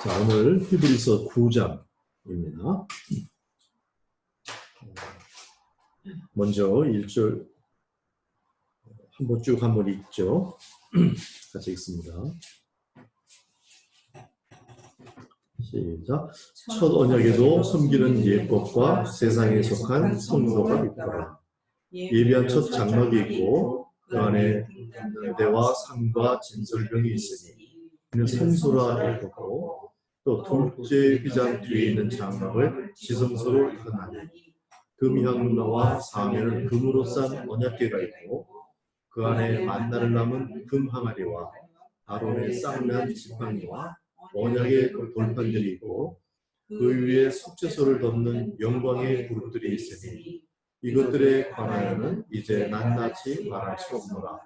자, 오늘 히브리서 9장입니다. 먼저 1절 한번 읽죠. 같이 읽습니다. 시작. 첫 언약에도 섬기는 예법과 세상에 속한 성도가 있더라. 예비한 첫 장막이 있고 그 안에 대와 상과 진설병이 있으니 이는 성소라 읽었고, 또 둘째 휘장 뒤에 있는 장막을 지성소로 읽었나니 금향로와 사면은 금으로 싼 언약궤가 있고 그 안에 만나를 남은 금 항아리와 아론의 쌍난 지팡이와 언약의 돌판들이 있고 그 위에 속죄소를 덮는 영광의 그룹들이 있으니 이것들에 관하여는 이제 낱낱이 말할 수 없노라.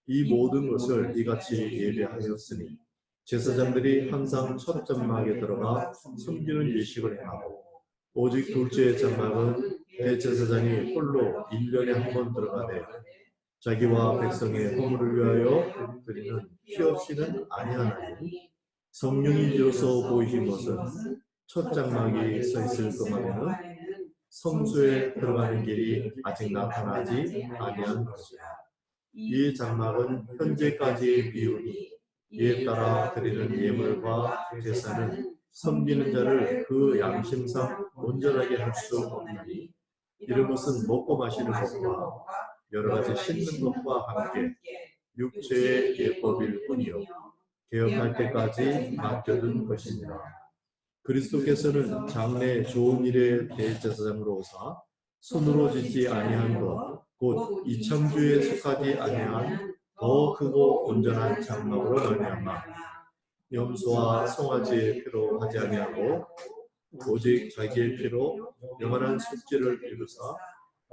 이 모든 것을 이같이 예배하였으니 제사장들이 항상 첫 장막에 들어가 섬기는 예식을 행하고 오직 둘째 장막은 대제사장이 홀로 1년에 한 번 들어가되 자기와 백성의 허물을 위하여 드리는 피 없이는 아니하나니 성령이 비로소 보이신 것은 첫 장막이 서 있을 동안에는 성소에 들어가는 길이 아직 나타나지 아니한 것이라. 이 장막은 현재까지의 비유니 이에 따라 드리는 예물과 제사는 섬기는 자를 그 양심상 온전하게 할 수 없나니 이런 것은 먹고 마시는 것과 여러 가지 씻는 것과 함께 육체의 예법일 뿐이요 개혁할 때까지 맡겨둔 것이니라. 그리스도께서는 장래 좋은 일의 대제사장으로 오사 손으로 짓지 아니한 것 곧 이창주에 속하지 아니한 더 크고 온전한 장막으로 말미암아 염소와 송아지의 피로 하지 아니하고 오직 자기의 피로 영원한 속죄를 이루사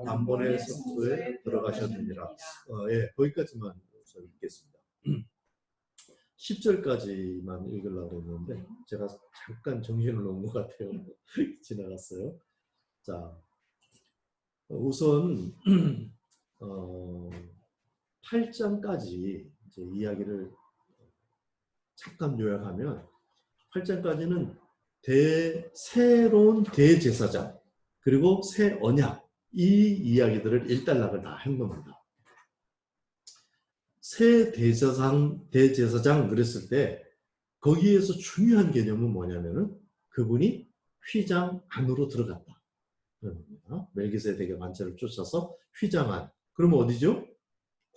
단번에 성소에 들어가셨느니라. 거기까지만 읽겠습니다. 10절까지만 읽으려고 했는데 제가 잠깐 정신을 놓은 것 같아요. 지나갔어요. 자, 우선 8장까지 이제 이야기를 잠깐 요약하면 8장까지는 새로운 대제사장 그리고 새 언약 이 이야기들을 일단락을 다 한 겁니다. 새 대제사장 그랬을 때 거기에서 중요한 개념은 뭐냐면은 그분이 휘장 안으로 들어갔다. 멜기세덱의 관제를 쫓아서 휘장 안. 그러면 어디죠?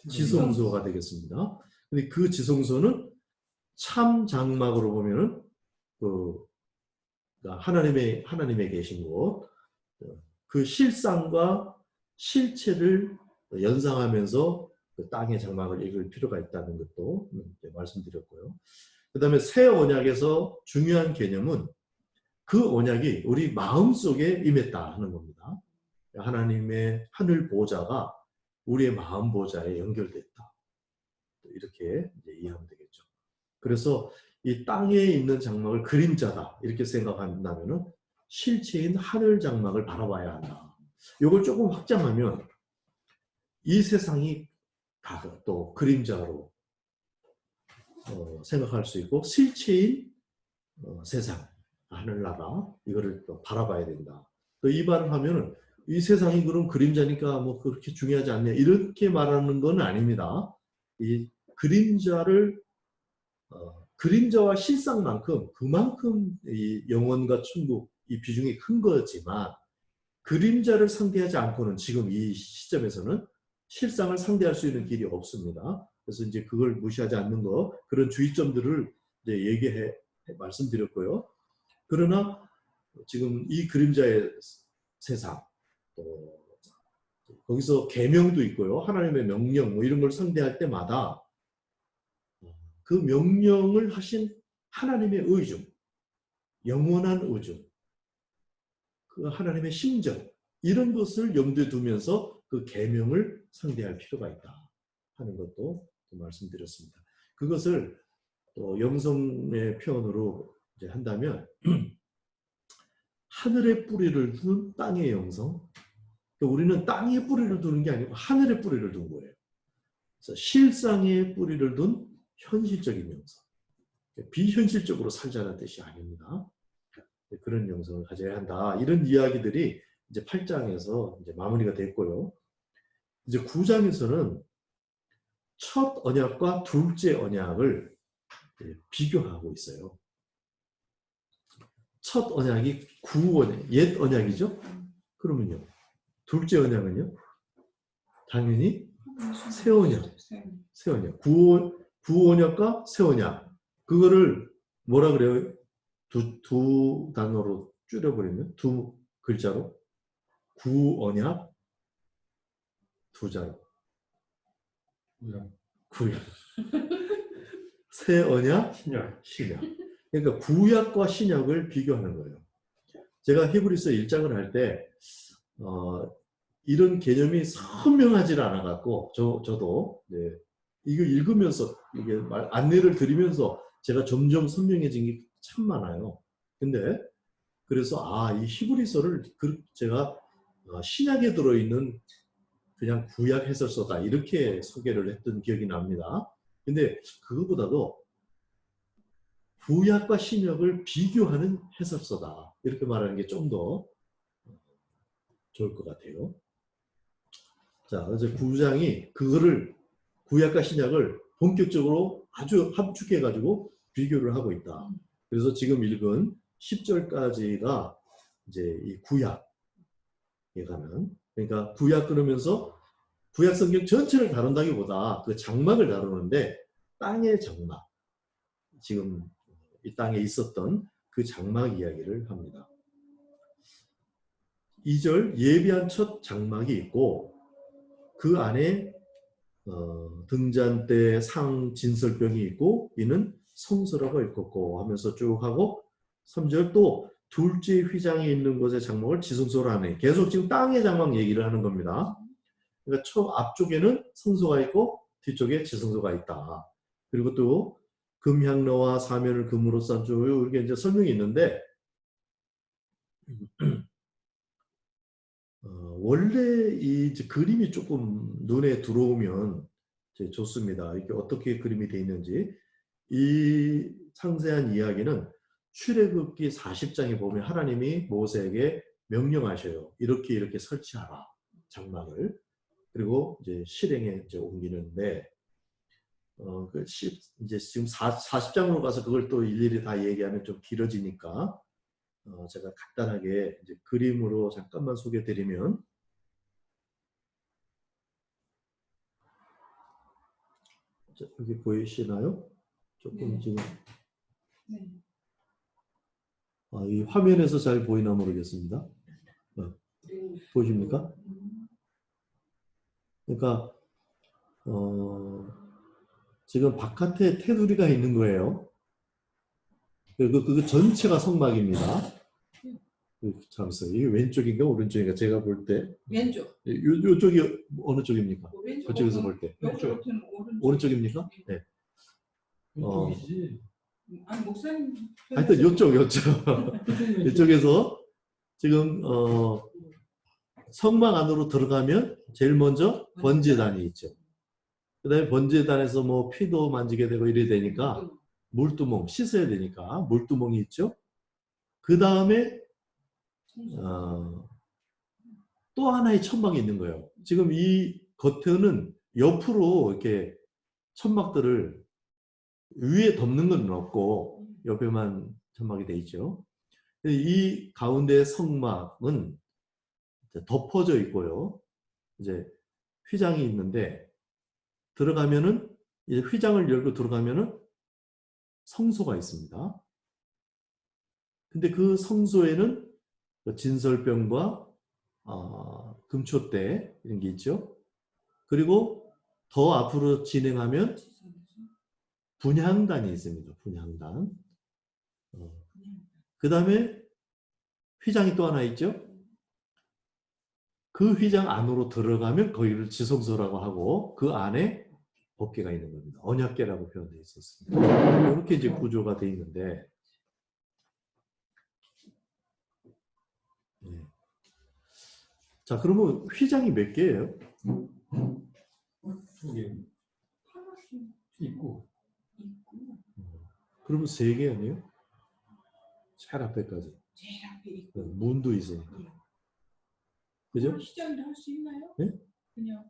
지성소가 되겠습니다. 근데 그 지성소는 참 장막으로 보면은 하나님의 계신 곳, 그 실상과 실체를 연상하면서 그 땅의 장막을 읽을 필요가 있다는 것도 말씀드렸고요. 그 다음에 새 언약에서 중요한 개념은 그 언약이 우리 마음속에 임했다 하는 겁니다. 하나님의 하늘 보좌가 우리의 마음 보좌에 연결됐다. 이렇게 이제 이해하면 되겠죠. 그래서 이 땅에 있는 장막을 그림자다 이렇게 생각한다면 실체인 하늘 장막을 바라봐야 한다. 이걸 조금 확장하면 이 세상이 다 또 그림자로 생각할 수 있고 실체인 세상, 하늘나라 이거를 또 바라봐야 된다. 또 이 말을 하면은 이 세상이 그럼 그림자니까 뭐 그렇게 중요하지 않냐 이렇게 말하는 건 아닙니다. 이 그림자를 그림자와 실상만큼 그만큼 이 영원과 천국 이 비중이 큰 거지만 그림자를 상대하지 않고는 지금 이 시점에서는 실상을 상대할 수 있는 길이 없습니다. 그래서 이제 그걸 무시하지 않는 거 그런 주의점들을 이제 말씀드렸고요. 그러나 지금 이 그림자의 세상 거기서 계명도 있고요. 하나님의 명령 뭐 이런 걸 상대할 때마다 그 명령을 하신 하나님의 의중, 영원한 의중, 그 하나님의 심정 이런 것을 염두에 두면서 그 계명을 상대할 필요가 있다 하는 것도 말씀드렸습니다. 그것을 또 영성의 표현으로 이제 한다면 하늘의 뿌리를 둔 땅의 영성. 우리는 땅에 뿌리를 두는 게 아니고 하늘에 뿌리를 둔 거예요. 그래서 실상의 뿌리를 둔 현실적인 영성. 비현실적으로 살자는 뜻이 아닙니다. 그런 영성을 가져야 한다. 이런 이야기들이 이제 8장에서 이제 마무리가 됐고요. 이제 9장에서는 첫 언약과 둘째 언약을 비교하고 있어요. 첫 언약이 구언약, 옛 언약이죠? 그러면요. 둘째 언약은요? 당연히 새 언약. 새 언약. 구언약과 새 언약. 그거를 뭐라 그래요? 두 단어로 줄여버리면? 두 글자로? 구언약, 두 자로. 구약. 새 언약, 신약. 그러니까 구약과 신약을 비교하는 거예요. 제가 히브리서 1장을 할 때 이런 개념이 선명하지 않아갖고 저도 이거 읽으면서 이게 안내를 드리면서 제가 점점 선명해진 게 참 많아요. 근데 그래서 이 히브리서를 제가 신약에 들어있는 그냥 구약 해설서다 이렇게 소개를 했던 기억이 납니다. 근데 그거보다도 구약과 신약을 비교하는 해설서다 이렇게 말하는 게 좀 더 좋을 것 같아요. 자, 그래서 9장이 그거를 구약과 신약을 본격적으로 아주 함축해가지고 비교를 하고 있다. 그래서 지금 읽은 10절까지가 이제 이 구약에 가는, 그러니까 구약 그러면서 구약 성경 전체를 다룬다기보다 그 장막을 다루는데 땅의 장막, 지금 이 땅에 있었던 그 장막 이야기를 합니다. 2절 예비한 첫 장막이 있고 그 안에 등잔대 상 진설병이 있고 이는 성소라고 읽었고 하면서 쭉 하고 3절 또 둘째 휘장이 있는 곳의 장막을 지성소로 하네. 계속 지금 땅의 장막 얘기를 하는 겁니다. 그러니까 앞쪽에는 성소가 있고 뒤쪽에 지성소가 있다. 그리고 또 금향로와 사면을 금으로 싼 쪽 이렇게 이제 설명이 있는데 원래 이 그림이 조금 눈에 들어오면 좋습니다. 이게 어떻게 그림이 되어 있는지. 이 상세한 이야기는 출애굽기 40장에 보면 하나님이 모세에게 명령하셔요. 이렇게 설치하라 장막을. 그리고 이제 실행에 이제 옮기는데 이제 지금 40장으로 가서 그걸 또 일일이 다 얘기하면 좀 길어지니까 제가 간단하게 이제 그림으로 잠깐만 소개드리면 여기 보이시나요? 조금 네. 지금 네. 이 화면에서 잘 보이나 모르겠습니다. 보십니까? 그러니까 지금 바깥에 테두리가 있는 거예요. 그 전체가 성막입니다. 잠시만요. 이게 왼쪽인가 오른쪽인가 제가 볼 때 왼쪽. 요쪽이 어느 쪽입니까? 왼쪽. 그쪽에서 볼 때. 왼쪽. 오른쪽입니까? 네. 왼쪽이지. 아니 목사님. 하여튼 요쪽. 이쪽에서 지금 성막 안으로 들어가면 제일 먼저 번제단이 있죠. 그 다음에 번제단에서 뭐 피도 만지게 되고 이래 되니까 물두멍 씻어야 되니까 물두멍이 있죠. 그 다음에 또 하나의 천막이 있는 거예요. 지금 이 겉에는 옆으로 이렇게 천막들을 위에 덮는 건 없고 옆에만 천막이 돼 있죠. 이 가운데 성막은 덮어져 있고요. 이제 휘장이 있는데 들어가면은 이제 휘장을 열고 들어가면은 성소가 있습니다. 근데 그 성소에는 진설병과 금초대 이런 게 있죠. 그리고 더 앞으로 진행하면 분향단이 있습니다. 분향단. 그 다음에 휘장이 또 하나 있죠. 그 휘장 안으로 들어가면 거기를 지성소라고 하고 그 안에 법궤가 있는 겁니다. 언약궤라고 표현되어 있었습니다. 이렇게 이제 구조가 되어 있는데 네. 자, 그러면 휘장이 몇 개예요? 두 개. 있고. 그러면 세 개 아니에요? 제일 앞에까지. 제일 앞에 있고. 문도 있으니까. 예. 그죠? 그걸 시작을 할 수 있나요? 네? 그냥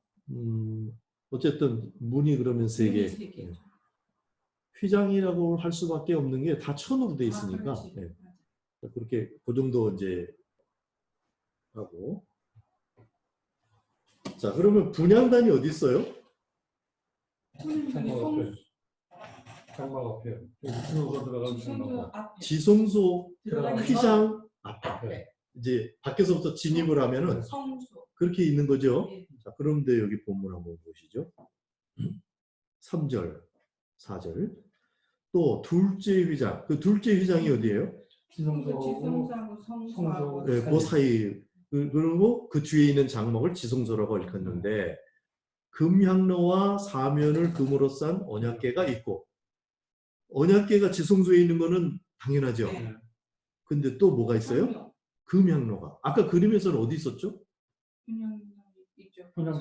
어쨌든 문이 그러면 세 개. 문이 세 개. 예. 휘장이라고 할 수밖에 없는 게 다 천으로 돼 있으니까. 그렇지. 예. 그렇게 그 정도 이제 하고. 자, 그러면 분향단이 어디 있어요? 장막 앞에 지성소 들어가는 지성소 장막 앞에. 지성소 들어가는 휘장 앞에. 앞에. 이제 밖에서부터 진입을 하면은 성소. 그렇게 있는 거죠. 예. 자, 그런데 여기 본문 한번 보시죠. 3절, 4절. 또 둘째 휘장. 그 둘째 휘장이 어디예요? 지성소하고 성소하고 네, 그 사이. 그리고 그 뒤에 있는 장막을 지성소라고 일컫는데 금향로와 사면을 금으로 싼 언약궤가 있고, 언약궤가 지성소에 있는 거는 당연하죠. 네. 근데 또 뭐가 있어요? 금향로가. 아까 그림에서는 어디 있었죠?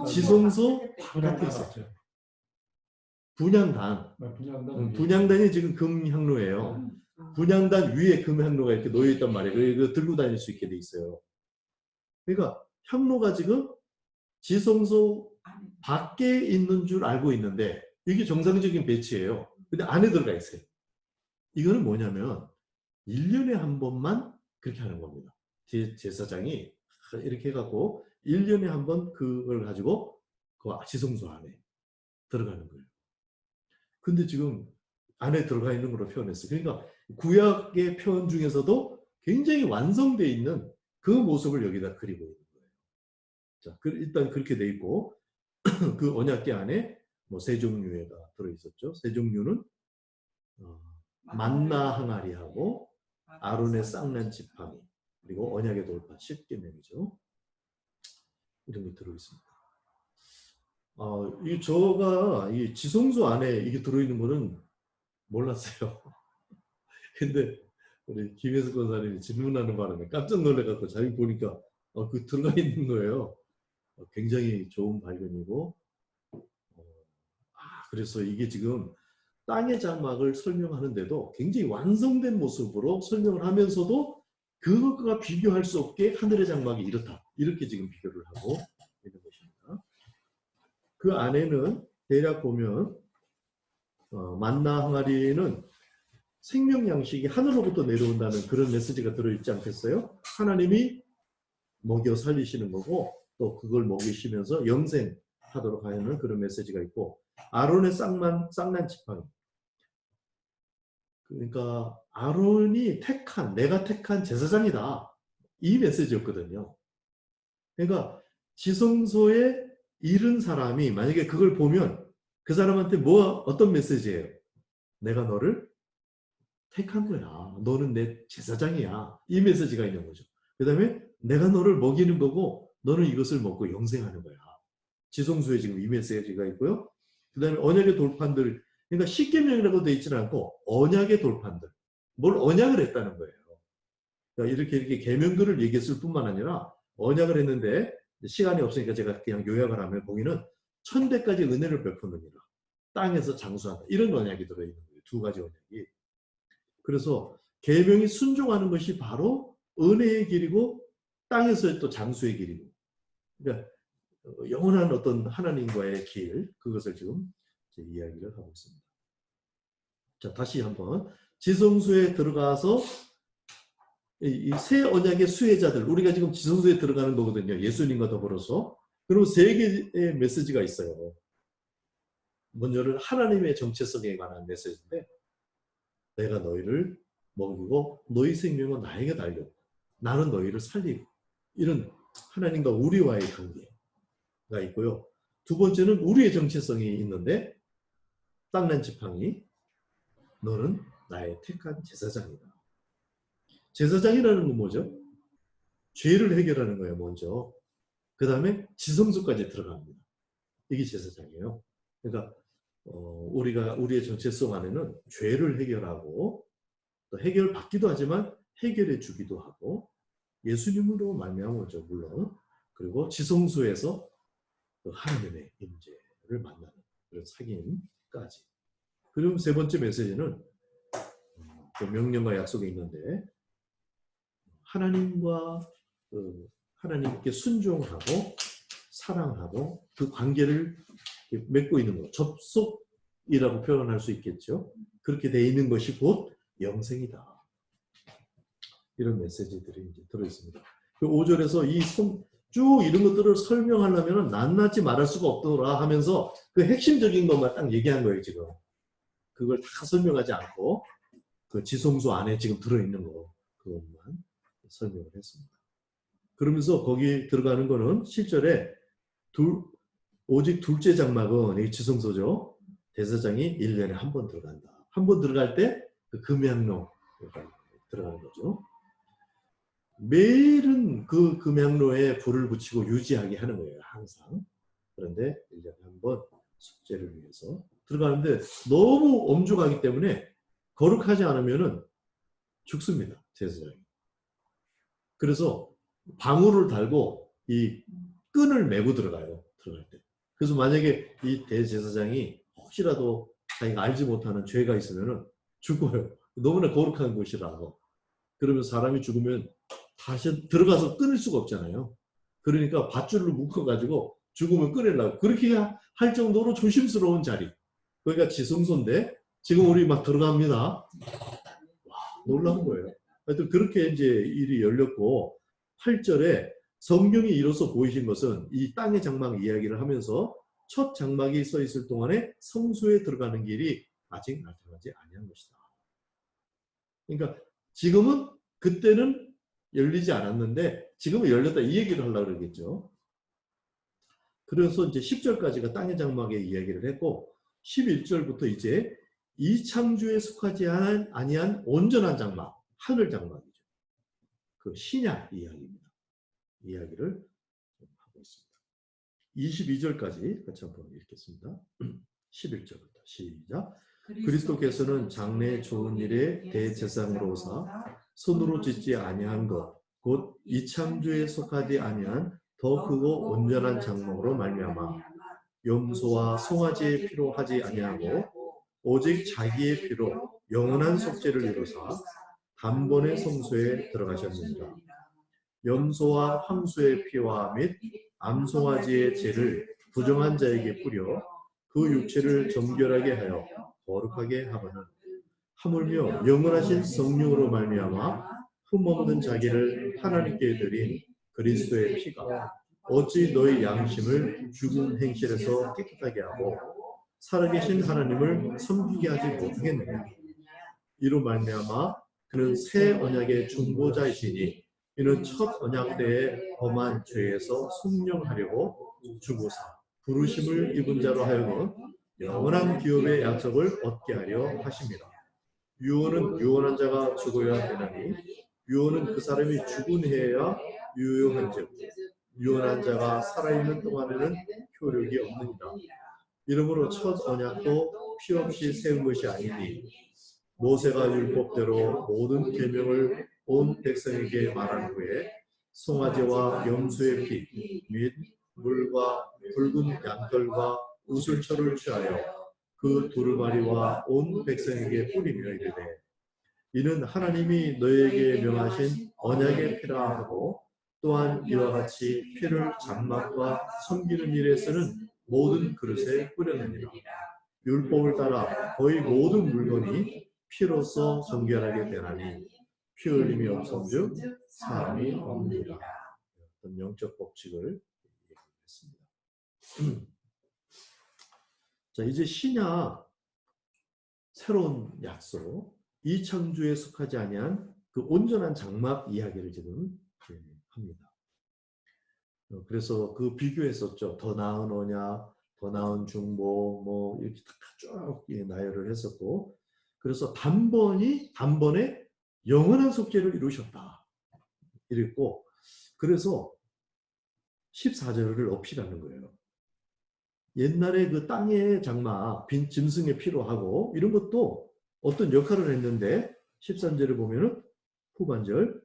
지성소 바깥에 있었죠. 분향단. 분향단이 지금 금향로예요. 분향단 위에 금향로가 이렇게 놓여 있단 말이에요. 이거 들고 다닐 수 있게 돼 있어요. 그러니까 향로가 지금 지성소 밖에 있는 줄 알고 있는데 이게 정상적인 배치예요. 근데 안에 들어가 있어요. 이거는 뭐냐면 1년에 한 번만 그렇게 하는 겁니다. 제사장이 이렇게 해갖고 1년에 한 번 그걸 가지고 그 지성소 안에 들어가는 거예요. 근데 지금 안에 들어가 있는 걸로 표현했어요. 그러니까 구약의 표현 중에서도 굉장히 완성되어 있는 그 모습을 여기다 그리고 있는 거예요. 자, 일단 그렇게 돼 있고 그 언약궤 안에 뭐 세 종류가 들어있었죠. 세 종류는 만나 항아리하고 아론의 쌍난 지팡이 그리고 언약의 돌판 10계명이죠. 이런 게 들어있습니다. 이 지성소 안에 이게 들어있는 거는 몰랐어요. 근데 우리 김혜수 권사님이 질문하는 바람에 깜짝 놀래갖고 자기 보니까 그 들어가 있는 거예요. 굉장히 좋은 발견이고, 그래서 이게 지금 땅의 장막을 설명하는데도 굉장히 완성된 모습으로 설명을 하면서도 그것과 비교할 수 없게 하늘의 장막이 이렇다. 이렇게 지금 비교를 하고 있는 것입니다. 그 안에는 대략 보면 만나 항아리에는 생명 양식이 하늘로부터 내려온다는 그런 메시지가 들어있지 않겠어요? 하나님이 먹여 살리시는 거고 또 그걸 먹이시면서 영생하도록 하는 그런 메시지가 있고, 아론의 쌍난 지팡이. 그러니까 아론이 내가 택한 제사장이다. 이 메시지였거든요. 그러니까 지성소에 이른 사람이 만약에 그걸 보면 그 사람한테 어떤 메시지예요? 내가 너를 택한 거야. 너는 내 제사장이야. 이 메시지가 있는 거죠. 그 다음에 내가 너를 먹이는 거고 너는 이것을 먹고 영생하는 거야. 지성소에 지금 이 메시지가 있고요. 그 다음에 언약의 돌판들, 그러니까 십계명이라고 되어 있지는 않고 언약의 돌판들. 뭘 언약을 했다는 거예요. 그러니까 이렇게 계명들을 얘기했을 뿐만 아니라 언약을 했는데 시간이 없으니까 제가 그냥 요약을 하면 거기는 1000대까지 은혜를 베푸느니라. 땅에서 장수한다. 이런 언약이 들어있는 거예요. 두 가지 언약이. 그래서 계명이 순종하는 것이 바로 은혜의 길이고 땅에서의 또 장수의 길이고, 그러니까 영원한 어떤 하나님과의 길, 그것을 지금 이야기를 하고 있습니다. 자, 다시 한번 지성소에 들어가서 이 새 언약의 수혜자들, 우리가 지금 지성소에 들어가는 거거든요. 예수님과 더불어서. 그리고 세 개의 메시지가 있어요. 먼저는 하나님의 정체성에 관한 메시지인데, 내가 너희를 먹이고 너희 생명은 나에게 달려 나는 너희를 살리고, 이런 하나님과 우리와의 관계가 있고요. 두 번째는 우리의 정체성이 있는데, 쌍난 지팡이, 너는 나의 택한 제사장이다. 제사장이라는 건 뭐죠? 죄를 해결하는 거예요, 먼저. 그 다음에 지성소까지 들어갑니다. 이게 제사장이에요. 그러니까 우리가 우리의 정체성 안에는 죄를 해결하고 또 해결받기도 하지만 해결해 주기도 하고, 예수님으로 말미암아죠, 물론. 그리고 지성소에서 하나님의 임재를 만나는 그런 사귐까지. 그리고 세 번째 메시지는 그 명령과 약속이 있는데 하나님과 하나님께 순종하고 사랑하고 그 관계를 맺고 있는 것, 접속이라고 표현할 수 있겠죠. 그렇게 돼 있는 것이 곧 영생이다. 이런 메시지들이 이제 들어있습니다. 그 5절에서 쭉 이런 것들을 설명하려면 낱낱이 말할 수가 없더라 하면서 그 핵심적인 것만 딱 얘기한 거예요, 지금. 그걸 다 설명하지 않고 그 지성소 안에 지금 들어있는 거, 그것만 설명을 했습니다. 그러면서 거기 들어가는 거는 실절에 오직 둘째 장막은 이 지성소죠. 대제사장이 1년에 한 번 들어간다. 한 번 들어갈 때 그 금향로 들어가는 거죠. 매일은 그 금향로에 불을 붙이고 유지하게 하는 거예요, 항상. 그런데 1년에 한 번 숙제를 위해서 들어가는데 너무 엄중하기 때문에 거룩하지 않으면은 죽습니다, 제사장이. 그래서 방울을 달고 이 끈을 메고 들어가요, 들어갈 때. 그래서 만약에 이 대제사장이 혹시라도 자기가 알지 못하는 죄가 있으면은 죽어요. 너무나 거룩한 곳이라서. 그러면 사람이 죽으면 다시 들어가서 끊을 수가 없잖아요. 그러니까 밧줄로 묶어가지고 죽으면 끊으려고. 그렇게 할 정도로 조심스러운 자리. 그러니까 지성소인데 지금 우리 막 들어갑니다. 와, 놀라운 거예요. 하여튼 그렇게 이제 일이 열렸고 8절에 성경이 이로써 보이신 것은 이 땅의 장막 이야기를 하면서 첫 장막이 서 있을 동안에 성소에 들어가는 길이 아직 나타나지 아니한 것이다. 그러니까 지금은 그때는 열리지 않았는데 지금은 열렸다 이 얘기를 하려고 그러겠죠. 그래서 이제 10절까지가 땅의 장막의 이야기를 했고 11절부터 이제 이 창조에 속하지 아니한 온전한 장막, 하늘 장막이죠. 그 신약 이야기입니다. 이야기를 하고 있습니다. 22절까지 같이 한번 읽겠습니다. 11절부터 시작. 그리스도께서는 장래 좋은 일에 대제사장으로 오사 손으로 짓지 아니한 것, 곧 이 창조에 속하지 아니한 더 크고 온전한 장막으로 말미암아 염소와 송아지의 피로 하지 아니하고 오직 자기의 피로 영원한 속죄를 이루사 단번에 성소에 들어가셨느니라. 염소와 황소의 피와 및 암송아지의 죄를 부정한 자에게 뿌려 그 육체를 정결하게 하여 거룩하게 하거늘 하물며 영원하신 성령으로 말미암아 흠없는 자기를 하나님께 드린 그리스도의 피가 어찌 너희 양심을 죽은 행실에서 깨끗하게 하고 살아계신 하나님을 섬기게 하지 못하겠느냐. 이로 말미암아 그는 새 언약의 중보자이시니 이는 첫 언약 때의 범한 죄에서 순령하려고 주고사 부르심을 입은 자로 하여금 영원한 기업의 약속을 얻게 하려 하십니다. 유언은 유언한 자가 죽어야 되나니 유언은 그 사람이 죽은 해야 유효한즉 유언한 자가 살아있는 동안에는 효력이 없느니라. 이러므로 첫 언약도 피 없이 세운 것이 아니니 모세가 율법대로 모든 계명을 온 백성에게 말한 후에 송아지와 염소의 피 및 물과 붉은 양털과 우슬초를 취하여 그 두루마리와 온 백성에게 뿌리며 이르되 이는 하나님이 너희에게 명하신 언약의 피라 하고 또한 이와 같이 피를 장막과 섬기는 일에 쓰는 모든 그릇에 뿌려내니라. 율법을 따라 거의 모든 물건이 피로써 정결하게 되나니 피 흘림이 없음즉 사함이 없느니라. 어떤 영적 법칙을 얘기했습니다. 자, 이제 신약 새로운 약속, 이 창조에 속하지 아니한 그 온전한 장막 이야기를 지금 합니다. 그래서 그 비교했었죠. 더 나은 언약, 더 나은 중보, 뭐 이렇게 쭉 나열을 했었고, 그래서 단번에 영원한 속죄를 이루셨다. 이랬고, 그래서 14절을 어필하는 거예요. 옛날에 그 땅의 장막, 빈 짐승의 피로 하고 이런 것도 어떤 역할을 했는데 13절을 보면은 후반절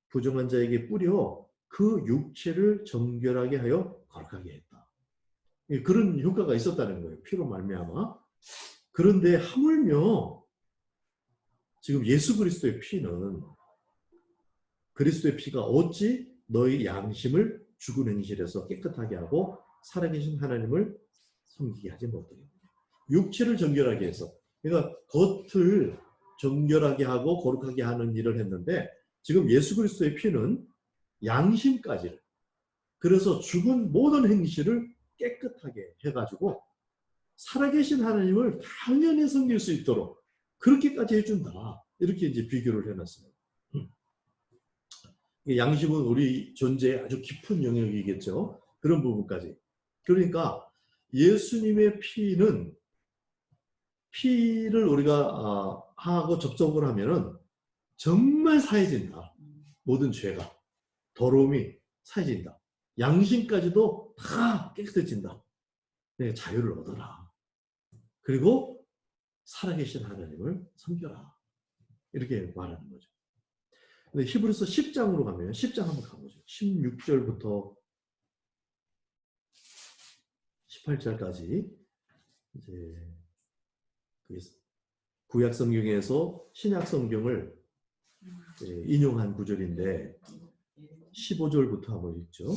부정한 자에게 뿌려 그 육체를 정결하게 하여 거룩하게 했다. 그런 효과가 있었다는 거예요. 피로 말미암아. 그런데 하물며 지금 예수 그리스도의 피는 그리스도의 피가 어찌 너희 양심을 죽은 행실에서 깨끗하게 하고 살아계신 하나님을 섬기게 하지 못하게 육체를 정결하게 해서 그러니까 겉을 정결하게 하고 거룩하게 하는 일을 했는데 지금 예수 그리스도의 피는 양심까지를 그래서 죽은 모든 행실을 깨끗하게 해가지고 살아계신 하나님을 당연히 섬길 수 있도록 그렇게까지 해준다. 이렇게 이제 비교를 해놨습니다. 양심은 우리 존재의 아주 깊은 영역이겠죠. 그런 부분까지. 그러니까 예수님의 피를 우리가 하고 접촉을 하면은 정말 사해진다. 모든 죄가. 더러움이 사해진다. 양심까지도 다 깨끗해진다. 네, 자유를 얻어라. 그리고 살아계신 하나님을 섬겨라. 이렇게 말하는 거죠. 근데 히브리서 10장으로 가면 10장 한번 가보죠. 16절부터 18절까지 이제 구약 성경에서 신약 성경을 인용한 구절인데 15절부터 한번 읽죠.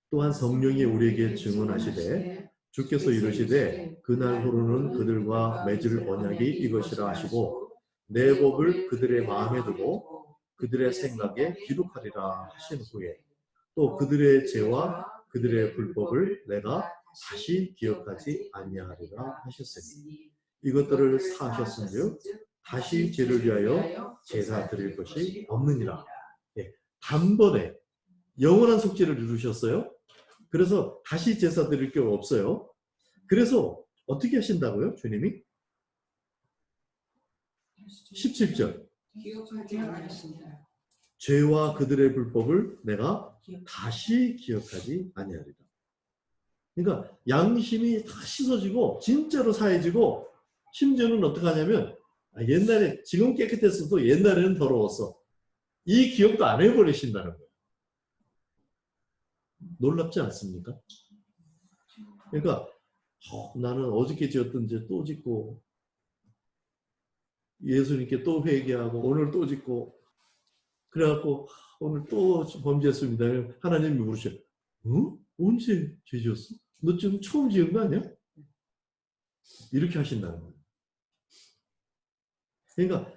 또한 성령이 우리에게 증언하시되 주께서 이르시되 그날후로는 그들과 맺을 언약이 이것이라 하시고 내 법을 그들의 마음에 두고 그들의 생각에 기록하리라 하신 후에 또 그들의 죄와 그들의 불법을 내가 다시 기억하지 아니하리라 하셨으니 이것들을 사하셨은즉 다시 죄를 위하여 제사 드릴 것이 없느니라. 단번에 영원한 속죄를 이루셨어요. 그래서 다시 제사 드릴 게 없어요. 그래서 어떻게 하신다고요? 주님이? 17절. 기억하지 아니하신다. 죄와 그들의 불법을 내가 다시 기억하지 아니하리라. 그러니까 양심이 다 씻어지고 진짜로 사해지고 심지어는 어떻게 하냐면 옛날에 지금 깨끗했어도 옛날에는 더러웠어. 이 기억도 안 해버리신다는 거예요. 놀랍지 않습니까? 그러니까 나는 어저께 지었던 죄 또 짓고 예수님께 또 회개하고 오늘 또 짓고 그래갖고 오늘 또 범죄했습니다. 하나님이 물으셔. 언제 죄 지었어? 너 지금 처음 지은 거 아니야? 이렇게 하신다는 거예요. 그러니까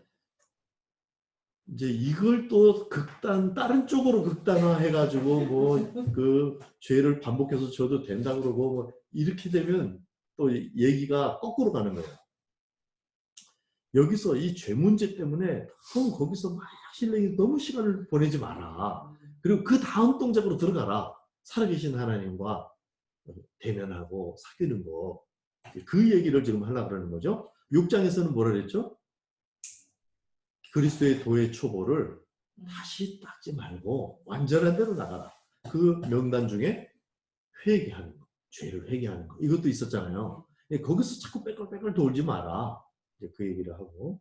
이제 이걸 또 다른 쪽으로 극단화해가지고 뭐 그 죄를 반복해서 져도 된다 그러고 뭐 이렇게 되면 또 얘기가 거꾸로 가는 거예요. 여기서 이 죄 문제 때문에 거기서 막 신령이 너무 시간을 보내지 마라. 그리고 그 다음 동작으로 들어가라. 살아계신 하나님과 대면하고 사귀는 거. 그 얘기를 지금 하려고 그러는 거죠. 6장에서는 뭐라 그랬죠? 그리스도의 도의 초보를 다시 닦지 말고 완전한 대로 나가라. 그 명단 중에 회개하는 거, 죄를 회개하는 거 이것도 있었잖아요. 거기서 자꾸 빼끌빼끌 돌지 마라. 이제 그 얘기를 하고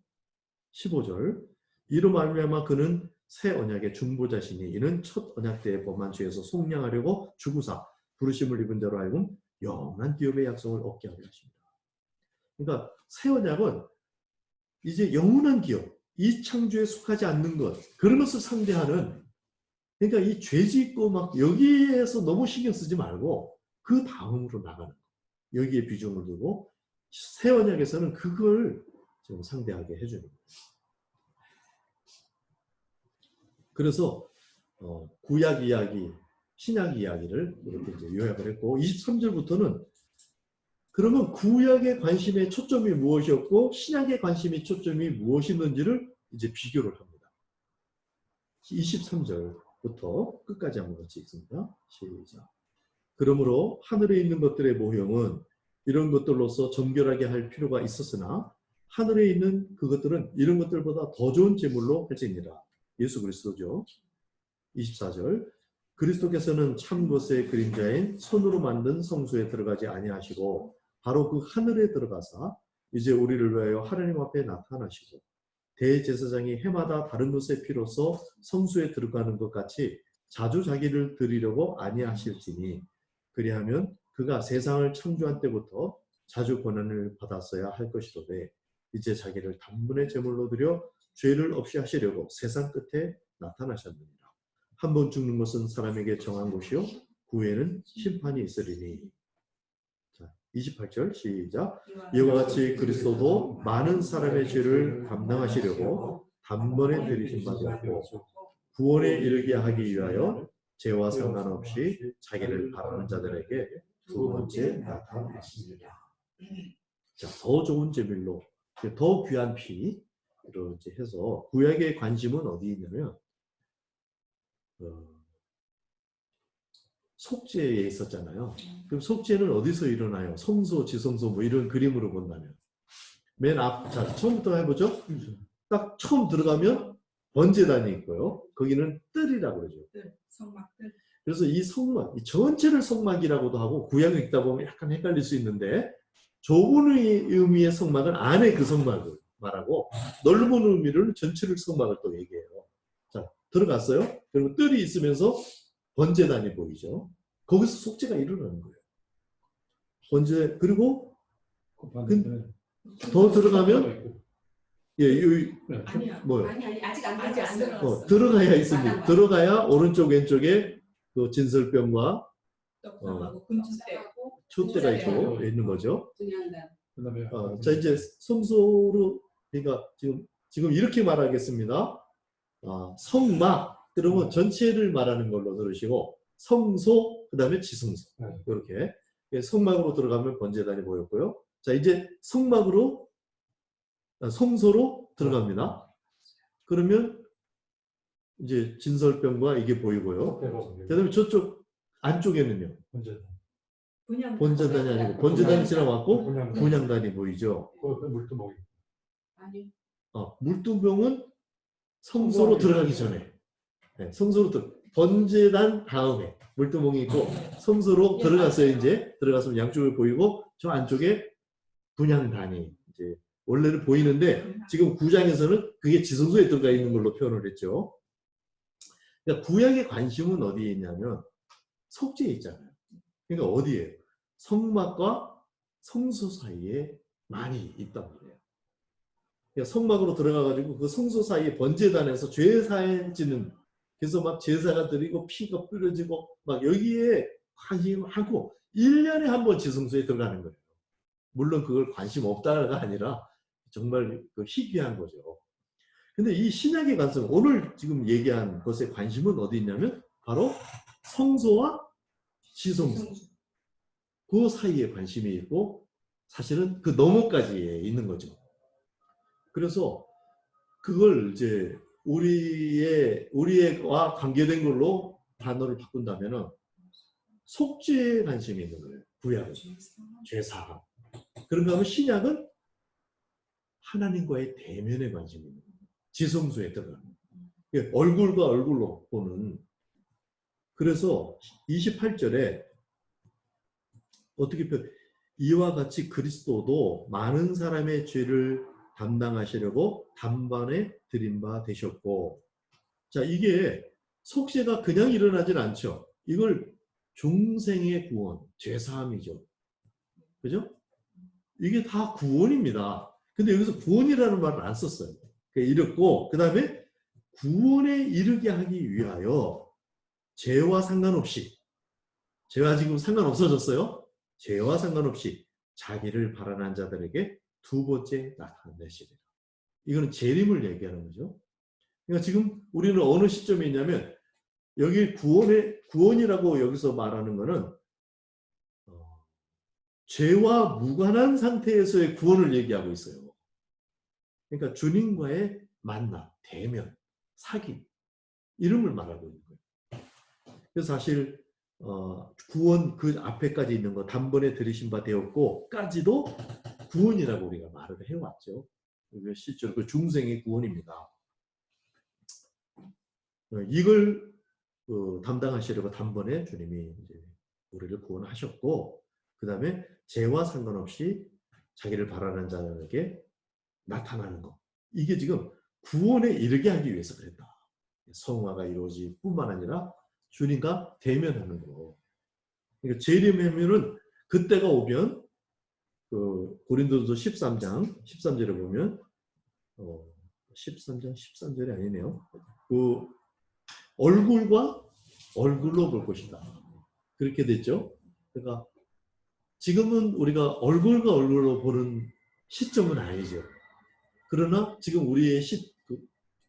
15절 이로 말미암아 그는 새 언약의 중보자시니 이는 첫 언약 때의 범한 죄에서 속량하려고 주구사 부르심을 입은 대로 하여금 영원한 기업의 약속을 얻게 하려 하십니다. 그러니까 새 언약은 이제 영원한 기업 이 창조에 속하지 않는 것 그런 것을 상대하는 그러니까 이 죄 짓고 막 여기에서 너무 신경 쓰지 말고 그 다음으로 나가는 거 여기에 비중을 두고 새 언약에서는 그걸 좀 상대하게 해주는 거예요. 그래서 구약 이야기, 신약 이야기를 이렇게 이제 요약을 했고 23절부터는 그러면 구약의 관심의 초점이 무엇이었고 신약의 관심의 초점이 무엇이었는지를 이제 비교를 합니다. 23절부터 끝까지 한번 같이 읽습니다. 시작. 그러므로 하늘에 있는 것들의 모형은 이런 것들로서 정결하게 할 필요가 있었으나 하늘에 있는 그것들은 이런 것들보다 더 좋은 제물로 할지니라. 예수 그리스도죠. 24절 그리스도께서는 참 것의 그림자인 손으로 만든 성소에 들어가지 아니하시고 바로 그 하늘에 들어가사 이제 우리를 위하여 하나님 앞에 나타나시고 대제사장이 해마다 다른 것의 피로서 성소에 들어가는 것 같이 자주 자기를 드리려고 아니하실지니 그리하면 그가 세상을 창조한 때부터 자주 권한을 받았어야 할 것이로되 이제 자기를 단번에 제물로 드려 죄를 없이 하시려고 세상 끝에 나타나셨느니라. 한 번 죽는 것은 사람에게 정한 것이요 후에는 심판이 있으리니. 자, 28절 시작. 이와 같이 그리스도도 많은 사람의 죄를 감당하시려고 단번에 들이신 바 되었고 구원에 이르게 하기 위하여 죄와 상관없이 자기를 바라는 자들에게 두 번째 나타나셨습니다. 자, 더 좋은 제물로 더 귀한 피 이렇게 해서 구약의 관심은 어디 있냐면 속죄에 있었잖아요. 그럼 속죄는 어디서 일어나요? 성소, 지성소 뭐 이런 그림으로 본다면 맨 앞, 자 처음부터 해보죠. 딱 처음 들어가면 번제단이 있고요. 거기는 뜰이라고 그러죠. 성막들. 그래서 이 성막, 이 전체를 성막이라고도 하고 구약을 읽다 보면 약간 헷갈릴 수 있는데 좁은 의미의 성막은 안에 그 성막을 말하고 넓은 의미로는 전체를 성막을 또 얘기해요. 자, 들어갔어요. 그리고 뜰이 있으면서 번제단이 보이죠. 거기서 속죄가 일어나는 거예요. 번제, 그리고 더 들어가면 예, 아니야. 뭐요? 아니 아직 안 들어갔어. 들어가야 있습니다. 들어가야 오른쪽 왼쪽에 그 진설병과 촛대가 있는 거죠. 자 이제 성소로 그러니까 지금 이렇게 말하겠습니다. 성막 그러면 전체를 말하는 걸로 들으시고 성소 그다음에 지성소 이렇게 성막으로 들어가면 번제단이 보였고요. 자 이제 성막으로 성소로 들어갑니다. 그러면 이제 진설병과 이게 보이고요. 그다음에 저쪽 안쪽에는요. 번제단이 아니고 번제단이 지나왔고 분향단이 보이죠. 물두멍이. 아니. 물두병은 성소로 들어가기 전에. 네, 성소로 번제단 다음에 물두멍이 있고 성소로 들어갔어요. 이제 들어가서 양쪽을 보이고 저 안쪽에 분향단이 이제 원래는 보이는데 지금 9장에서는 그게 지성소에 들어가 있는 걸로 표현을 했죠. 그러니까 구약의 관심은 어디에 있냐면 속죄에 있잖아요. 그러니까 어디에? 성막과 성소 사이에 많이 있단 말이에요. 그러니까 성막으로 들어가가지고 그 성소 사이에 번제단에서 죄 사해지는 그래서 막 제사가 드리고 피가 뿌려지고 막 여기에 관심이 많고 1년에 한 번 지성소에 들어가는 거예요. 물론 그걸 관심 없다가 아니라 정말 희귀한 거죠. 근데 이 신약의 관점, 오늘 지금 얘기한 것의 관심은 어디 있냐면 바로 성소와 지성소 그 사이에 관심이 있고 사실은 그 너머까지 있는 거죠. 그래서 그걸 이제 우리와 관계된 걸로 단어를 바꾼다면은 속죄에 관심이 있는 거예요. 구약은 죄사함. 그런가 하면 신약은 하나님과의 대면에 관심이 있는 거예요. 지성소에 들어가는 거예요. 얼굴과 얼굴로 보는. 그래서 28절에 어떻게 표현? 이와 같이 그리스도도 많은 사람의 죄를 담당하시려고 단번에 드린 바 되셨고, 자 이게 속죄가 그냥 일어나진 않죠. 이걸 중생의 구원, 죄사함이죠. 그죠? 이게 다 구원입니다. 근데 여기서 구원이라는 말을 안 썼어요. 이랬고 그 다음에 구원에 이르게 하기 위하여 죄와 상관없이, 죄와 지금 상관없어졌어요. 죄와 상관없이 자기를 바라는 자들에게 두 번째 나타내시리라. 이거는 재림을 얘기하는 거죠. 그러니까 지금 우리는 어느 시점에 있냐면 여기 구원이라고 여기서 말하는 거는 죄와 무관한 상태에서의 구원을 얘기하고 있어요. 그러니까 주님과의 만남, 대면, 사귐 이런 걸 말하고 있는 거예요. 그래서 사실 구원 그 앞에까지 있는 거 단번에 들으신 바 되었고까지도 구원이라고 우리가 말을 해왔죠. 실제로 그 중생의 구원입니다. 이걸 담당하시려고 단번에 주님이 이제 우리를 구원하셨고, 그 다음에 죄와 상관없이 자기를 바라는 자에게 나타나는 것. 이게 지금 구원에 이르게 하기 위해서 그랬다. 성화가 이루어질 뿐만 아니라 주님과 대면하는 거. 그러니까 재림하면은 그때가 오면 그 고린도서 13장 13절에 보면 13장 13절이 아니네요. 그 얼굴과 얼굴로 볼 것이다. 그렇게 됐죠. 그러니까 지금은 우리가 얼굴과 얼굴로 보는 시점은 아니죠. 그러나 지금 우리의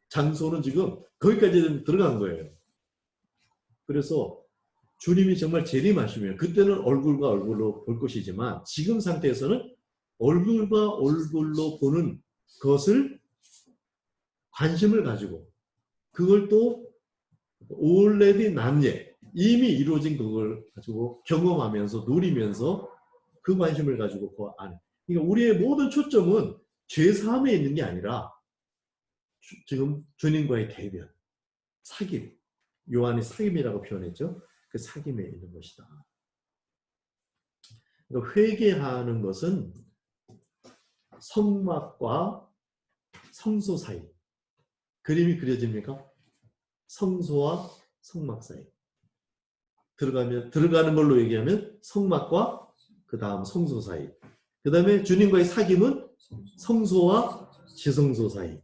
장소는 지금 거기까지 들어간 거예요. 그래서 주님이 정말 재림하시면 그때는 얼굴과 얼굴로 볼 것이지만 지금 상태에서는 얼굴과 얼굴로 보는 것을 관심을 가지고 그걸 또 already 남예 이미 이루어진 그걸 가지고 경험하면서 누리면서 그 관심을 가지고 그 안에 그러니까 우리의 모든 초점은 죄사함에 있는 게 아니라 지금 주님과의 대면, 사귐 요한이 사귐이라고 표현했죠. 그 사귐에 있는 것이다. 그러니까 회개하는 것은 성막과 성소 사이 그림이 그려집니까? 성소와 성막 사이 들어가는 걸로 얘기하면 성막과 그 다음 성소 사이 그 다음에 주님과의 사귐은 성소와 지성소 사이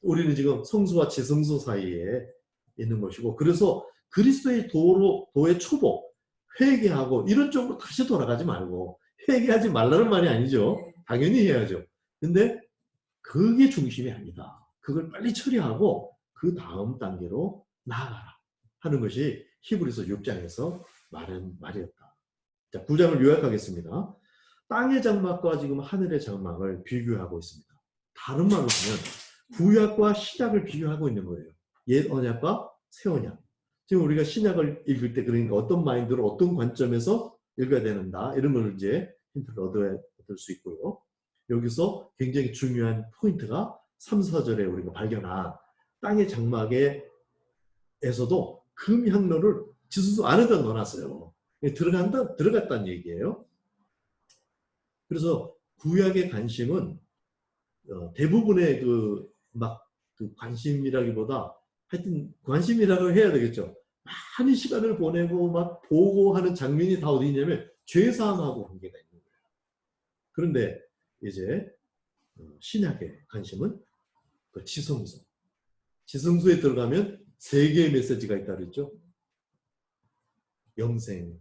우리는 지금 성소와 지성소 사이에 있는 것이고 그래서 그리스도의 도의 초보 회개하고 이런 쪽으로 다시 돌아가지 말고 회개하지 말라는 말이 아니죠. 당연히 해야죠. 근데 그게 중심이 아니다. 그걸 빨리 처리하고 그 다음 단계로 나아가라 하는 것이 히브리서 6장에서 말한 말이었다. 자, 9장을 요약하겠습니다. 땅의 장막과 지금 하늘의 장막을 비교하고 있습니다. 다른 말로 하면 구약과 신약을 비교하고 있는 거예요. 옛 언약과 새 언약. 지금 우리가 신약을 읽을 때 그러니까 어떤 마인드로 어떤 관점에서 읽어야 되는다 이런 걸 이제 힌트를 얻을 수 있고요. 여기서 굉장히 중요한 포인트가 3, 4절에 우리가 발견한 땅의 장막에서도 금 향로를 지수소 안에다 넣어놨어요. 들어갔다는 얘기예요. 그래서 구약의 관심은 대부분의 그 관심이라기보다 하여튼 관심이라고 해야 되겠죠. 많은 시간을 보내고 막 보고 하는 장면이 다 어디 있냐면 죄사함하고 관계가 있는 거예요. 그런데 이제 신약의 관심은 그 지성소에 들어가면 세 개의 메시지가 있다 그랬죠. 영생에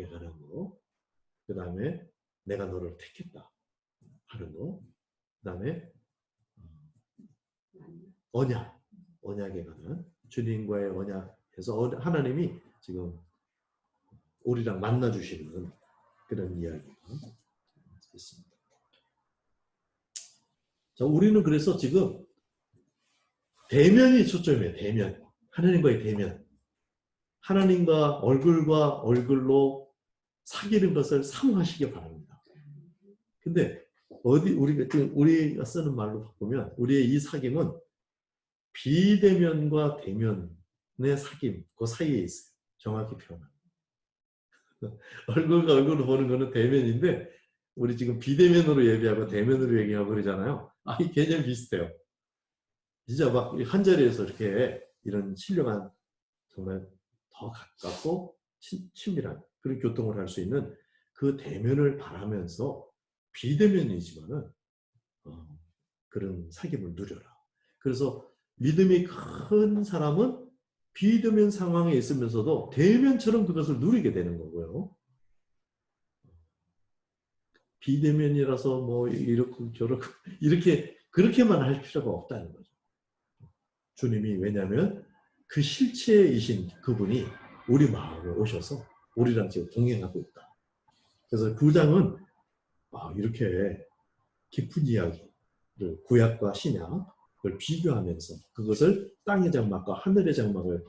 관한 거, 그 다음에 내가 너를 택했다 하는 거, 그 다음에 언약에 관한 주님과의 언약에서 하나님이 지금 우리랑 만나주시는 그런 이야기가 있습니다. 자, 우리는 그래서 지금 대면이 초점이에요. 대면. 하나님과의 대면. 하나님과 얼굴과 얼굴로 사귀는 것을 사모하시기 바랍니다. 근데 우리가 쓰는 말로 바꾸면 우리의 이 사귐은 비대면과 대면의 사귐 그 사이에 있어요. 정확히 표현하면. 얼굴과 얼굴로 보는 거는 대면인데 우리 지금 비대면으로 얘기하고 대면으로 얘기하고 그러잖아요. 이 개념 비슷해요. 진짜 막 한 자리에서 이렇게 이런 신령한 정말 더 가깝고 친밀한 그런 교통을 할 수 있는 그 대면을 바라면서 비대면이지만은 그런 사귐을 누려라. 그래서 믿음이 큰 사람은 비대면 상황에 있으면서도 대면처럼 그것을 누리게 되는 거고요. 비대면이라서 뭐 이렇고 저렇고 이렇게 그렇게만 할 필요가 없다는 거죠. 주님이 왜냐하면 그 실체이신 그분이 우리 마음에 오셔서 우리랑 지금 동행하고 있다. 그래서 9장은 이렇게 깊은 이야기를 구약과 신약을 비교하면서 그것을 땅의 장막과 하늘의 장막을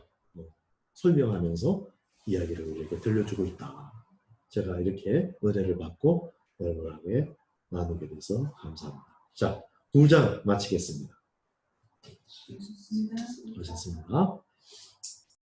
설명하면서 이야기를 우리에게 들려주고 있다. 제가 이렇게 은혜를 받고 여러분에게 나누게 돼서 감사합니다. 자, 9장 마치겠습니다. 수고하셨습니다.